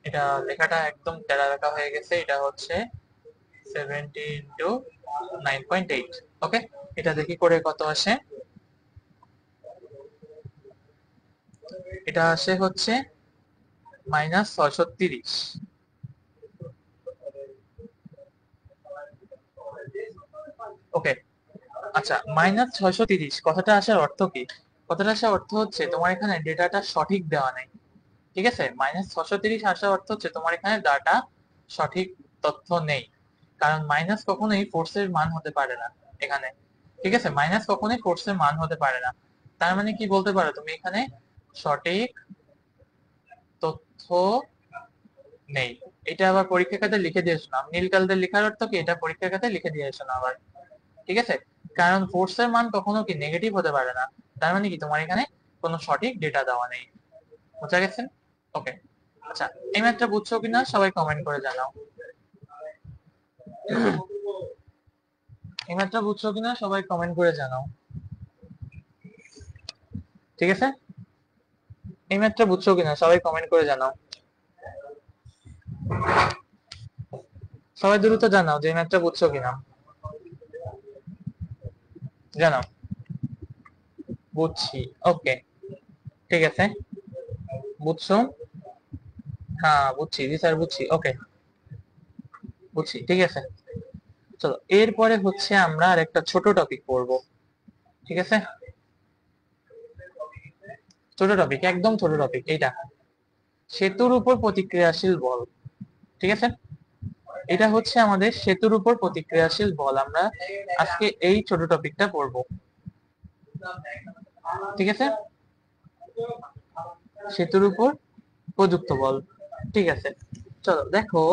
এটা লেখাটা একদম টেরা লেখা হয়ে গেছে, এটা হচ্ছে 70 ইন্টু 9.8। ওকে, এটা দেখি করে কত আসে। এটা আসে হচ্ছে -630। ওকে, আচ্ছা, -630 কথাটা আসার অর্থ কি? কথাটা আসার অর্থ হচ্ছে তোমার এখানে ডেটাটা সঠিক দেওয়া নেই। ঠিক আছে, -630 আসার অর্থ হচ্ছে তোমার এখানে ডাটা সঠিক তথ্য নেই, কারণ মাইনাস কখনোই ফোর্সের মান হতে পারে না এখানে। ঠিক আছে, মাইনাস কখনোই ফোর্সের মান হতে পারে না। তার মানে কি বলতে পারো তুমি এখানে সঠিক তথ্য নেই। এটা আবার পরীক্ষার খাতায় লিখে দিয়ে এসো না, নীল কালদের লেখার অর্থ কি? এটা পরীক্ষার খাতায় লিখে দিয়ে এসো না আবার। ঠিক আছে, কারণ ফোর্সের মান কখনো কি নেগেটিভ হতে পারে না। তার মানে কি তোমার এখানে কোনো সঠিক ডেটা দেওয়া নেই। বুঝা গেছে? ওকে, আচ্ছা, এই ম্যাথটা বুঝছো কিনা সবাই কমেন্ট করে জানাও। এই ম্যাথটা বুঝছো কিনা সবাই কমেন্ট করে জানাও। ঠিক আছে, এই ম্যাথটা বুঝছো কিনা সবাই কমেন্ট করে জানাও। সবাই দ্রুত জানাও যে এই ম্যাথটা বুঝছো কিনা। জানাও বুঝছি। ওকে, ঠিক আছে, বুঝছো? হ্যাঁ বুঝছি, জি স্যার বুঝছি। ওকে, বুঝছি, ঠিক আছে। চলো এরপরে হচ্ছে আমরা আরেকটা ছোট টপিক পড়বো। ঠিক আছে, ছোট টপিক, একদম ছোট টপিক এইটা, সেতুর উপর প্রতিক্রিয়াশীল বল। ঠিক আছে, এটা হচ্ছে আমাদের সেতুর উপর প্রতিক্রিয়াশীল বল, আমরা আজকে এই ছোট টপিকটা পড়বো। ঠিক আছে, সেতুর উপর প্রযুক্ত বল। ঠিক আছে, চলো দেখো,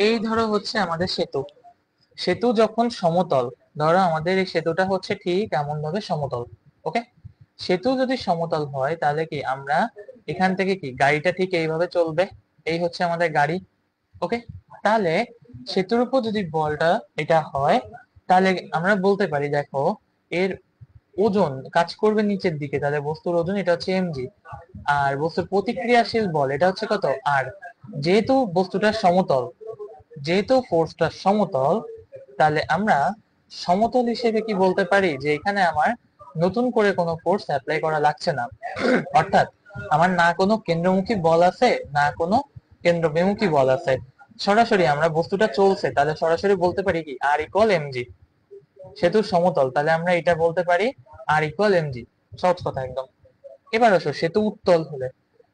এই ধরো হচ্ছে আমাদের সেতু। সেতু যখন সমতল, ধরো আমাদের এই সেতুটা হচ্ছে ঠিক এমন ভাবে সমতল। ওকে, সেতু যদি সমতল হয় তাহলে কি আমরা এখান থেকে কি গাড়িটা ঠিক এইভাবে চলবে, এই হচ্ছে আমাদের গাড়ি। ওকে, তাহলে সেতুর উপর যদি বলটা এটা হয় তাহলে আমরা বলতে পারি দেখো এর ওজন কাজ করবে নিচের দিকে, তাহলে বস্তুর ওজন এটা হচ্ছে এমজি, আর বস্তুর প্রতিক্রিয়াশীল বল এটা হচ্ছে কত আর। যেহেতু বস্তুটা সমতল, যেহেতু ফোর্সটা সমতল, তাহলে আমরা সমতল হিসেবে কি বলতে পারি যে এখানে আমার নতুন করে কোনো ফোর্স অ্যাপ্লাই করা লাগছে না। অর্থাৎ আমার না কোনো কেন্দ্রমুখী বল আছে না কোনো কেন্দ্র বিমুখী বল আছে, সরাসরি আমরা বস্তুটা চলছে তাহলে সরাসরি বলতে পারি কি আর ইকুয়াল এমজি। সেতু সমতল তাহলে আমরা এটা বলতে পারি আর ইকুয়াল এমজি, সহজ কথা একদম। এবার আসো সেতু উত্তল হলে,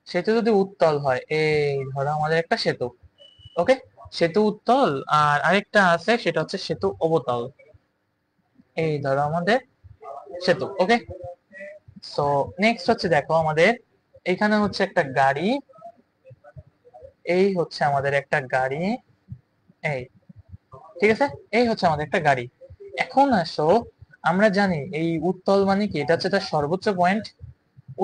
সেতু যদি উত্তল হয়, এই ধরো আমাদের একটা সেতু, ওকে, সেতু উত্তল, আর আরেকটা আছে সেটা হচ্ছে সেতু অবতল, এই ধরো আমাদের সেতু। ওকে, সো নেক্সট হচ্ছে দেখো আমাদের এখানে হচ্ছে একটা গাড়ি, এই হচ্ছে আমাদের একটা গাড়ি, এই ঠিক আছে, এই হচ্ছে আমাদের একটা গাড়ি। এখন আসো আমরা জানি এই উত্তল মানে কি, এটা হচ্ছে তার সর্বোচ্চ পয়েন্ট।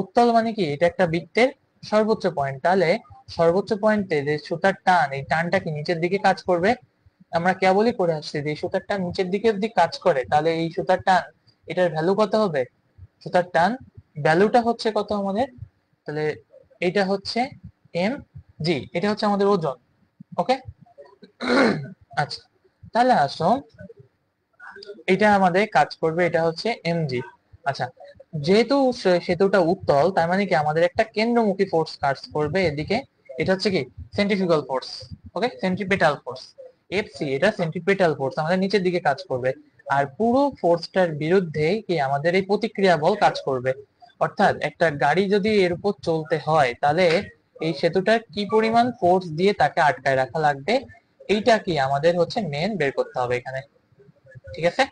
উত্তল মানে কি, এটা একটা বৃত্তের সর্বোচ্চ পয়েন্ট, তাহলে সর্বোচ্চ পয়েন্টে যে সুতার টান, এই টানটা কি নিচের দিকে কাজ করবে। আমরা কেবলই করে আসছি যে সুতার টান নিচের দিকে যদি কাজ করে তাহলে এই সুতার টান এটার ভ্যালু কত হবে, সুতার টান ভ্যালুটা হচ্ছে কত আমাদের, তাহলে এটা হচ্ছে এম জি, এটা হচ্ছে আমাদের ওজন। ওকে, আচ্ছা, তাহলে আসো এটা আমাদের কাজ করবে, এটা হচ্ছে এমজি। আচ্ছা, যেহেতু সেতুটা উত্তল তার মানে কি আমাদের একটা কেন্দ্রমুখী ফোর্স কাজ করবে এদিকে, এটা হচ্ছে কি সেন্ট্রিফিউগাল ফোর্স। ওকে, সেন্ট্রিপেটাল ফোর্স এফসি, এটা সেন্ট্রিপেটাল ফোর্স আমাদের নিচের দিকে কাজ করবে। আর পুরো ফোর্সটার বিরুদ্ধে কি আমাদের এই প্রতিক্রিয়া বল কাজ করবে। অর্থাৎ একটা গাড়ি যদি এর উপর চলতে হয় তাহলে এই সেতুটার কি পরিমাণ ফোর্স দিয়ে তাকে আটকায় রাখা লাগবে, এইটা কি আমাদের হচ্ছে মেন বের করতে হবে এখানে। ঠিক আছে,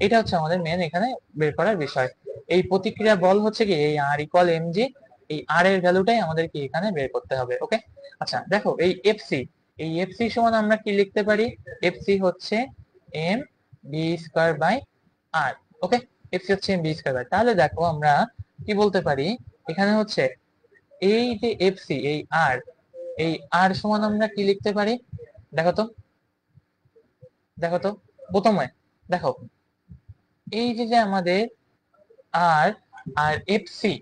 এটা হচ্ছে আমাদের মেন এখানে বের করার বিষয়। এই প্রতিক্রিয়া বল হচ্ছে কি এই আর ইকুয়াল এমজি, এই আর এর ভ্যালুটাই আমাদের কি এখানে বের করতে হবে। ওকে, আচ্ছা দেখো এই এফসি, এই এফসি সমান আমরা কি লিখতে পারি, এফসি হচ্ছে M B square by R. Okay, FC হচ্ছে এম বি স্কয়ার বাই, তাহলে দেখো আমরা কি বলতে পারি এখানে হচ্ছে এই যে এফসি এই আর, এই আর সমান আমরা কি লিখতে পারি, দেখো তো, দেখো তো প্রথমে দেখো এই যে যে আমাদের আর আর এফসি,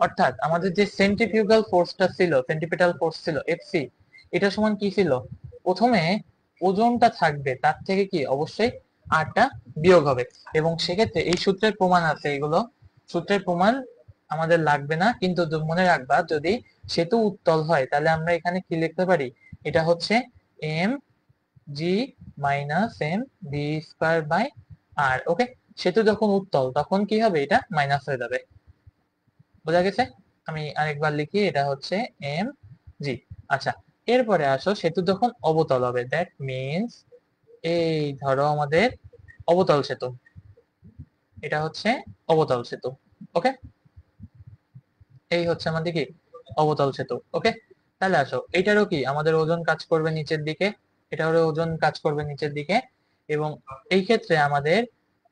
অর্থাৎ আমাদের যে সেন্ট্রিফিউগাল ফোর্সটা ছিল, সেন্ট্রিপেটাল ফোর্স ছিল এফসি, এটা সমান কি ছিল, প্রথমে ওজনটা থাকবে তার থেকে কি অবশ্যই আরটা বিয়োগ হবে। এবং সেক্ষেত্রে এই সূত্রের প্রমাণ আছে, এগুলো সূত্রের প্রমাণ আমাদের লাগবে না, কিন্তু মনে রাখবা যদি সেতু উত্তল হয় তাহলে আমরা এখানে কি লিখতে পারি, এটা হচ্ছে M G minus M B square by R. Okay, সেতু যখন উত্তল তখন কি হবে, এটা মাইনাস হয়ে যাবে। বোঝা গেছে, আমি আরেকবার লিখি, এটা হচ্ছে এম জি। আচ্ছা, এরপরে আসো সেতু যখন অবতল হবে, দ্যাট মিনস এই ধরো আমাদের অবতল সেতু, এটা হচ্ছে অবতল সেতু। ওকে, এই হচ্ছে আমাদের কি অবতল সেতু। ওকে, তাহলে আসো এটারও কি আমাদের ওজন কাজ করবে নিচের দিকে, এটারও ওজন কাজ করবে নিচের দিকে, এবং এই ক্ষেত্রে আমাদের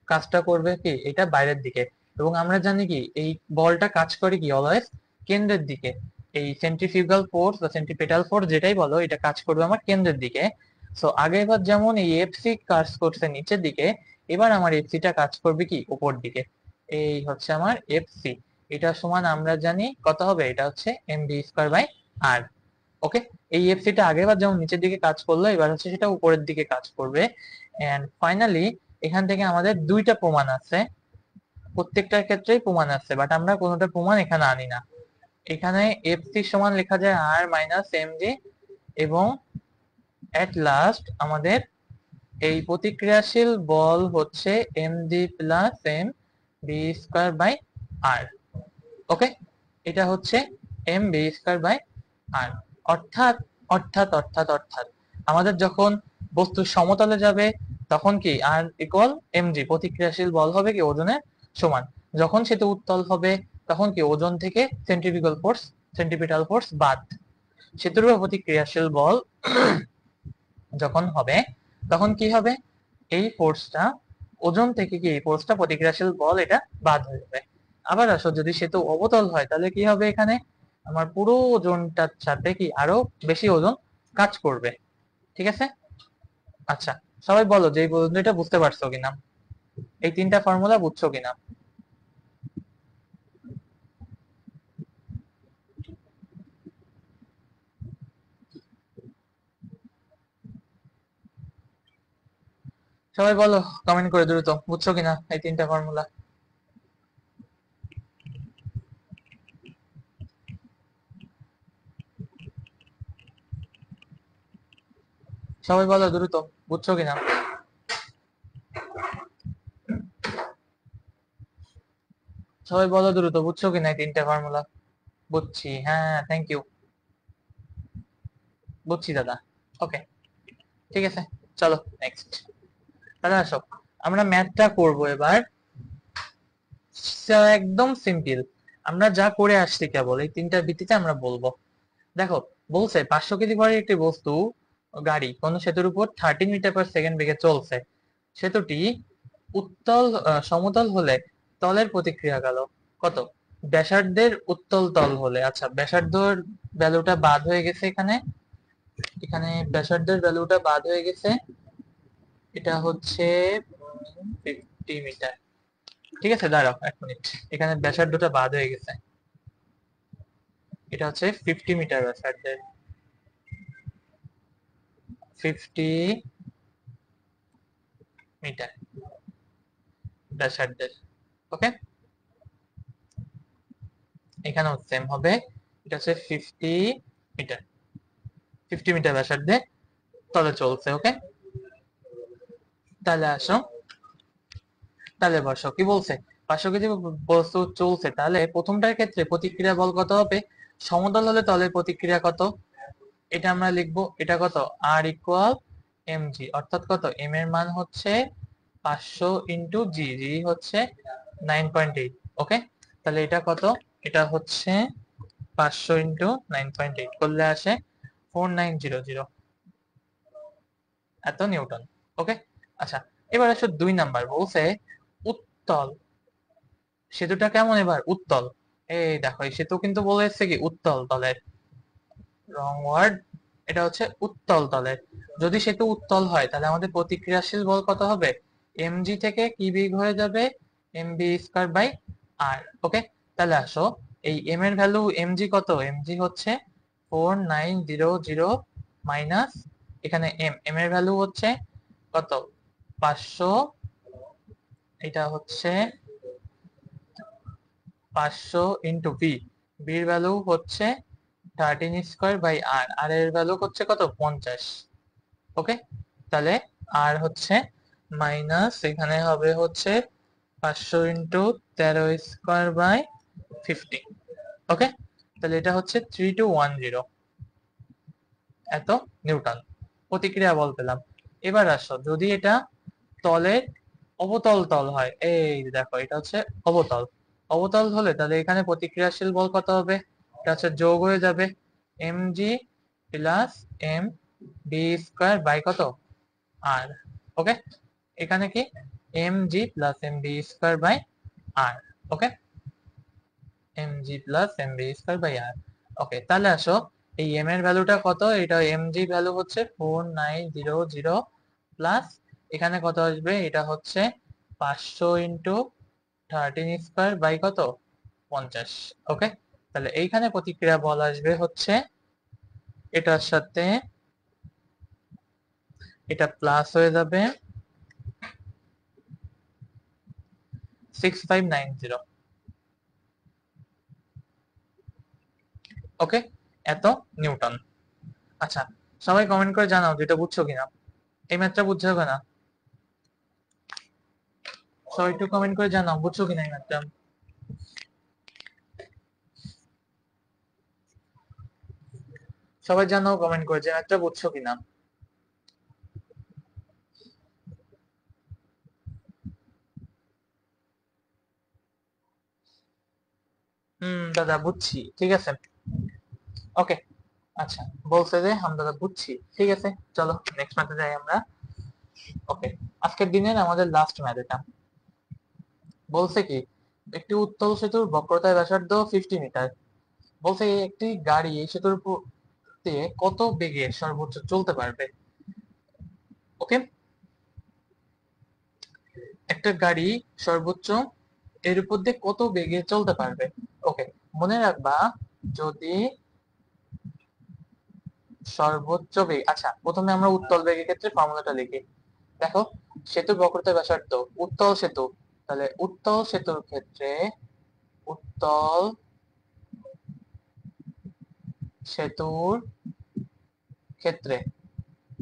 কাজটা করবে কি এটা বাইরের দিকে। এবং আমরা জানি কি এই বলটা কাজ করে কি অলওয়েজ কেন্দ্রের দিকে, এই সেন্ট্রিফিউগাল ফোর্স বা সেন্ট্রিপেটাল ফোর্স যেটাই বলো এটা কাজ করবে আমার কেন্দ্রের দিকে। সো আগেরবার যেমন এই এফসি কাজ করছে নিচের দিকে, এবার আমার এফসিটা কাজ করবে কি উপর দিকে, এই হচ্ছে আমার এফসি, এটা সমান আমরা জানি কত হবে, এটা হচ্ছে M B square by R. ওকে, এই এফসিটা আগেরবার যেমন নিচের দিকে কাজ করলো এবার হচ্ছে সেটা উপরের দিকে কাজ করবে। এন্ড ফাইনালি এখান থেকে আমাদের দুইটা প্রমাণ আছে, প্রত্যেকটার ক্ষেত্রেই প্রমাণ আছে, বাট আমরা কোনোটা প্রমাণ এখানে আনি না। এখানে এফসি সমান লেখা যায় আর মাইনাস এম জি, এবং এট লাস্ট আমাদের এই প্রতিক্রিয়াশীল বল হচ্ছে M G plus M B square by R. Okay, এটা হচ্ছে M B square by R. অর্থাৎ অর্থাৎ অর্থাৎ অর্থাৎ আমাদের যখন বস্তু সমতলে যাবে তখন কি আর ইকুয়াল এমজি, প্রতিক্রিয়াশীল বল হবে কি ওজনের সমান। যখন সেটা উত্তল হবে তখন কি ওজন থেকে সেন্ট্রিফিউগাল ফোর্স, সেন্ট্রিপিটাল ফোর্স বাদ, সেতুর উপর প্রতিক্রিয়াশীল বল যখন হবে তখন কি হবে, এই ফোর্সটা ওজন থেকে কি এই ফোর্সটা প্রতিক্রিয়াশীল বল এটা বাদ হয়ে যাবে। আবার আসো, যদি সেতু অবতল হয় তাহলে কি হবে, এখানে আমার পুরো ওজনটার সাথে কি আরো বেশি ওজন কাজ করবে। ঠিক আছে। আচ্ছা, সবাই বলো যে এই পর্যন্ত এটা বুঝতে পারছো কিনা, এই তিনটা ফর্মুলা বুঝছো কিনা। সবাই বলো কমেন্ট করে দ্রুত, বুঝছো কিনা এই তিনটা ফর্মুলা। সবাই বলো দ্রুত, বুঝছো কিনা। সবাই বলো দ্রুত, বুঝছো কিনা এই তিনটা ফর্মুলা। বুঝছি, হ্যাঁ, থ্যাংক ইউ। বুঝছি দাদা। ওকে, ঠিক আছে, চলো নেক্সট। তাহলে আসো, আমরা ম্যাথটা করব এবার। একদম সিম্পল, আমরা যা করে আসছি কেবল এই তিনটার ভিত্তিতে আমরা বলবো। দেখো, বলছে 500 কেজি ভরের একটি বস্তু গাড়ি কোন সেতুর উপর 13 মিটার/সেকেন্ড বেগে চলছে। সেতুটি উত্তল সমতল হলে তলের প্রতিক্রিয়া গেল কত? ব্যাসার্ধের উত্তল তল হলে, আচ্ছা ব্যাসার্ধর ভ্যালুটা বাদ হয়ে গেছে এখানে, এখানে ব্যাসার্ধের ভ্যালুটা বাদ হয়ে গেছে, এটা হচ্ছে 50 মিটার। ঠিক আছে, দাঁড়াও 1 মিনিট, এখানে ব্যাসার্ধটা বাদ হয়ে গেছে, এটা হচ্ছে 50 মিটার ব্যাসার্ধের, 50 মিটার ব্যাসার্ধের। ওকে, এখানেও সেম হবে, এটা হচ্ছে 50 মিটার, 50 মিটার ব্যাসার্ধে তলে চলছে। ওকে, তাহলে আসো, তাহলে বসো, কি বলছে, 500 কেজি বস্তু চলছে, তাহলে প্রথমটার ক্ষেত্রে প্রতিক্রিয়া বল কত হবে, সমতল হলে তলের প্রতিক্রিয়া কত, এটা আমরা লিখবো, এটা কত, আর ইকুয়াল এম জি, অর্থাৎ কত, এম এর মান হচ্ছে 500 ইন্টু জি, জি হচ্ছে 9.8। ওকে, তাহলে এটা কত, এটা হচ্ছে 500 ইন্টু 9.8 করলে আসে 4900 এত নিউটন। ওকে, আচ্ছা, এবার আসো 2 নাম্বার, বলছে উত্তল সেতুটা কেমন, এবার উত্তল, এই দেখো এই সেতু কিন্তু বলে এসছে কি উত্তল তলের, রং ওয়ার্ড, এটা হচ্ছে উত্তল তলের। যদি সেতু উত্তল হয় তাহলে আমাদের প্রতিক্রিয়াশীল বল কত হবে, mg থেকে কি বিয়োগ হয়ে যাবে, mv² বাই আর। ওকে, তাহলে আসো, এই m এর ভ্যালু mg কত, mg হচ্ছে 4900 মাইনাস, এখানে m এর ভ্যালু হচ্ছে কত, 500, এটা হচ্ছে 500 ইন্টু ভি, বির ভ্যালু হচ্ছে 13² বাই আর, আর এর ভ্যালু হচ্ছে কত, 50। ওকে, তাহলে আর হচ্ছে মাইনাস, এখানে হবে হচ্ছে 500 ইন্টু 13² বাই 50। ওকে, তাহলে এটা হচ্ছে 3210 এত নিউটন প্রতিক্রিয়া বল পেলাম। এবার আসো, যদি এটা তলের অবতল তল হয়, এই দেখো এটা হচ্ছে অবতল, অবতল হলে তাহলে এখানে প্রতিক্রিয়াশীল বল কত হবে, এটা হচ্ছে যোগ হয়ে যাবে mg plus M B square by কত, আর। ওকে, এখানে কি mg plus M B square by R. Okay, mg plus M B square by R. Okay, তাহলে আসো, এই m এর ভ্যালুটা কত, এটা mg ভ্যালু হচ্ছে 4900 প্লাস, এখানে কত আসবে, এটা হচ্ছে 500 ইন্টু 13² বাই কত, 50। ওকে, তাহলে এইখানে প্রতিক্রিয়া বল আসবে হচ্ছে, এটার সাথে এটা প্লাস হয়ে যাবে 6590। ওকে, এত নিউটন। আচ্ছা, সবাই কমেন্ট করে জানাও যেটা বুঝছো কিনা, এই ম্যাথটা বুঝছো কিনা, সবাই একটু কমেন্ট করে জানাও বুঝছো কিনা এই ম্যাথটা। সবাই জানাও কমেন্ট করে যে ম্যাথটা বুঝছো কিনা। দাদা বুঝছি, ঠিক আছে। ওকে, আচ্ছা, বলছে যে দাদা বুঝছি, ঠিক আছে, চলো নেক্সট ম্যাথে যাই আমরা। ওকে, আজকের দিনের আমাদের লাস্ট ম্যাথ এটা, বলছে কি একটি উত্তল সেতুর বক্রতায় ব্যাসার্ধ 50 মিটার। বলছে একটি গাড়ি এই সেতুর উপর দিয়ে কত বেগে সর্বোচ্চ চলতে পারবে। ওকে, একটা গাড়ি সর্বোচ্চ এর উপর দিয়ে কত বেগে চলতে পারবে। ওকে, মনে রাখবা যদি সর্বোচ্চ বেগ, আচ্ছা প্রথমে আমরা উত্তল বেগের ক্ষেত্রে ফর্মুলাটা লিখি। দেখো, সেতুর বক্রতা ব্যাসার্ধ উত্তল সেতু, তাহলে উত্তল সেতুর ক্ষেত্রে উত্তল সেতুর ক্ষেত্রে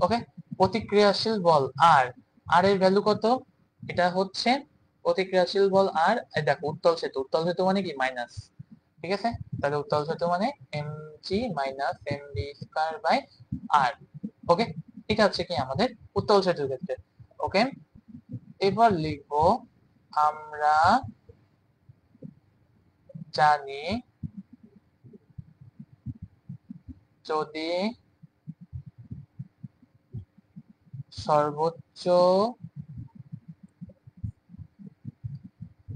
ওকে, প্রতিক্রিয়াশীল বল আর, আর এর ভ্যালু কত, এটা হচ্ছে প্রতিক্রিয়াশীল বল আর। দেখো উত্তল সেতু, উত্তল সেতু মানে কি মাইনাস, ঠিক আছে, তাহলে উত্তল সেতু মানে M G minus M B square by R. Okay, এটা হচ্ছে কি আমাদের উত্তল সেতুর ক্ষেত্রে। ওকে, এবার লিখবো আমরা জানি যদি সর্বোচ্চ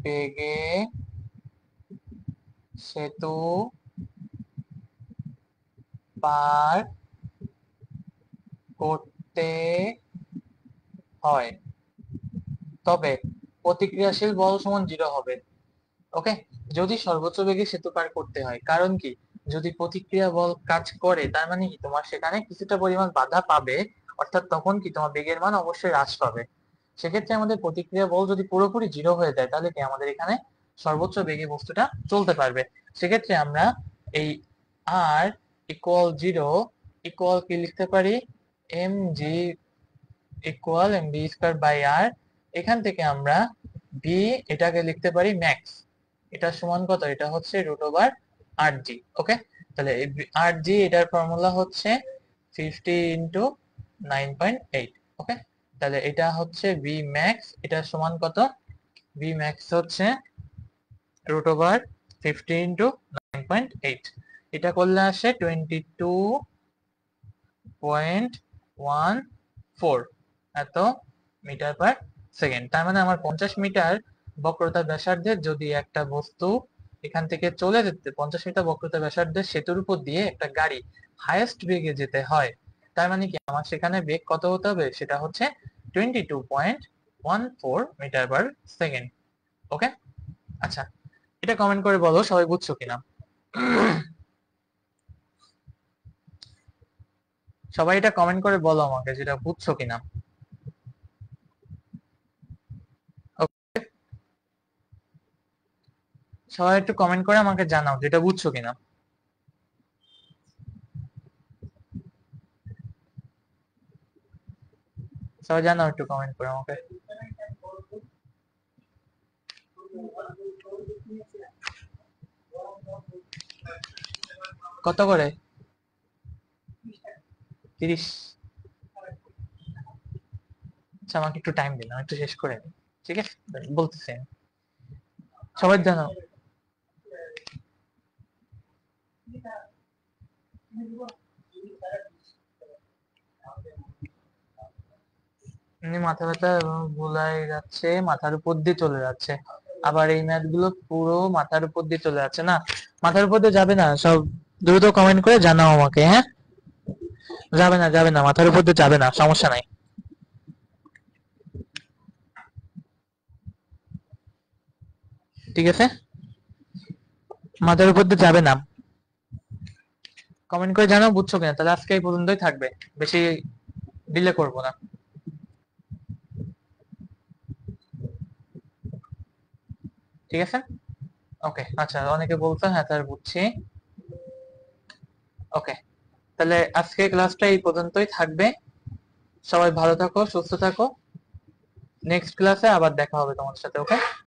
বেগে সেতু পার করতে হয় তবে প্রতিক্রিয়াশীল বল সমান 0 হবে। ওকে, যদি সর্বোচ্চ বেগে সেতু পার করতে হয়, কারণ কি, যদি প্রতিক্রিয়া বল কাজ করে তার মানে কি তোমার সেখানে কিছুটা পরিমাণ বাধা পাবে, অর্থাৎ তখন কি তোমার বেগের মান অবশ্যই হ্রাস পাবে। সেক্ষেত্রে আমাদের প্রতিক্রিয়া বল যদি পুরোপুরি 0 হয়ে যায় তাহলে কি আমাদের এখানে সর্বোচ্চ বেগে বস্তুটা চলতে পারবে। সেক্ষেত্রে আমরা এই আর ইকুয়াল 0 ইকুয়াল কি লিখতে পারি, M G equal M B square by R. এখান থেকে আমরা ভি এটাকে লিখতে পারি ম্যাক্স, এটা সমান কত, এটা হচ্ছে রুট ওভার আর জি। ওকে, তাহলে আর জি এটার ফর্মুলা হচ্ছে 50 ইন্টু 9.8। ওকে, তাহলে এটা হচ্ছে ভি ম্যাক্স, এটা সমান কত, ভি ম্যাক্স হচ্ছে রুট ওভার 50 ইন্টু 9.8। এটা করলে আসে 22.14 এত মিটার পার সেকেন্ড। তার মানে আমার 50 মিটার বক্রতা ব্যাসার্ধের যদি একটা বস্তু এখান থেকে চলে যেতে, 50 মিটার বক্রতা ব্যাসার্ধের সেতুর উপর দিয়ে একটা গাড়ি হাইয়েস্ট বেগে যেতে হয়, তার মানে কি আমার সেখানে বেগ কত হতে হবে, সেটা হচ্ছে 22.14 মিটার পার সেকেন্ড। ওকে, আচ্ছা এটা কমেন্ট করে বলো সবাই বুঝছো কিনা। সবাই এটা কমেন্ট করে বলো আমাকে যেটা বুঝছো কিনা। সবাই একটু কমেন্ট করে আমাকে জানাও যেটা বুঝছো কিনা। সবাই জানাও একটু কমেন্ট করে আমাকে। কত করে, 30? আচ্ছা আমাকে একটু টাইম দিন, আমি একটু শেষ করে নিই, ঠিক আছে, বলতেছি আমি। সবাই জানাও। এমনি মাথা ব্যথা এবং ভুলাই যাচ্ছে, মাথার উপর দিয়ে চলে যাচ্ছে, আবার এই ম্যাথ গুলো পুরো মাথার উপর দিয়ে চলে যাচ্ছে না, মাথার উপর দিয়ে যাবে না, সব দ্রুত কমেন্ট করে জানাও আমাকে, হ্যাঁ। যাবে না যাবে না, মাথার উপর দিয়ে যাবে না, সমস্যা নাই, ঠিক আছে, মাথার উপর দিয়ে যাবে না। কমেন্ট করে জানাও বুঝছো কিনা, তাহলে আজকে এই পর্যন্তই থাকবে, বেশি ডিলে করবো না, ঠিক আছে। ওকে, আচ্ছা অনেকে বলতো হ্যাঁ স্যার বুঝছি। ওকে, তাহলে আজকে ক্লাসটা এই পর্যন্তই থাকবে, সবাই ভালো থাকো, সুস্থ থাকো, নেক্সট ক্লাসে আবার দেখা হবে তোমার সাথে। ওকে।